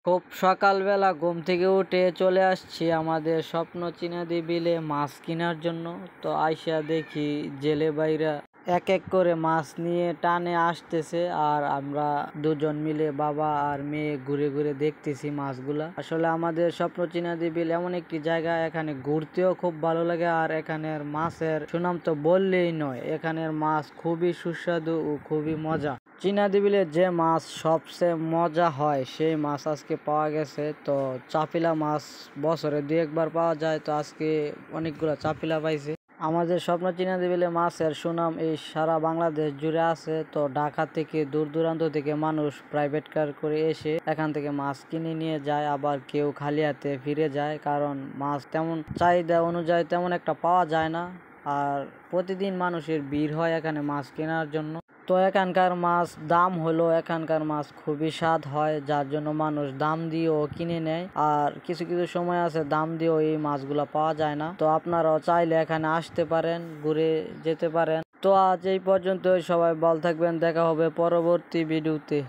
খুব সকালবেলা ঘুম থেকে উঠে চলে আসছি আমাদের স্বপ্ন চিনাদি বিলে মাছ কেনার জন্য। তো আইসা দেখি জেলে ভাইরা এক এক করে মাছ নিয়ে টানে আসতেছে, আর আমরা দুজন মিলে বাবা আর মেয়ে ঘুরে ঘুরে দেখতেছি মাছগুলা। আসলে আমাদের স্বপ্ন চিনাদি বিল এমন একটি জায়গা, এখানে ঘুরতেও খুব ভালো লাগে, আর এখানের মাছের সুনাম তো বললেই নয়। এখানের মাছ খুবই সুস্বাদু ও খুবই মজা। চিনাদি বিলে যে মাছ সবচেয়ে মজা হয় সেই মাছ আজকে পাওয়া গেছে। তো চাপিলা মাছ বছরে 2-1 বার পাওয়া যায়, তো আজকে অনেকগুলো চাপিলা পাইছে। আমাদের স্বপ্ন চিনাদি বিলে মাছের সুনাম এই সারা বাংলাদেশ জুড়ে আছে। তো ঢাকা থেকে দূর দূরান্ত থেকে মানুষ প্রাইভেট কার করে এসে এখান থেকে মাছ কিনে নিয়ে যায়, আবার কেউ খালি হাতে ফিরে যায়, কারণ মাছ তেমন চাহিদা অনুযায়ী তেমন একটা পাওয়া যায় না। আর প্রতিদিন মানুষের ভিড় হয় এখানে মাছ কেনার জন্য। তো এখানকার মাছ দাম হলো, এখানকার মাছ খুবই স্বাদ হয়, যার জন্য মানুষ দাম দিয়েও কিনে নেয়। আর কিছু কিছু সময় আছে দাম দিয়েও এই মাছগুলা পাওয়া যায় না। তো আপনারাও চাইলে এখানে আসতে পারেন, ঘুরে যেতে পারেন। তো আজ এই পর্যন্ত, সবাই ভালো থাকবেন, দেখা হবে পরবর্তী ভিডিওতে।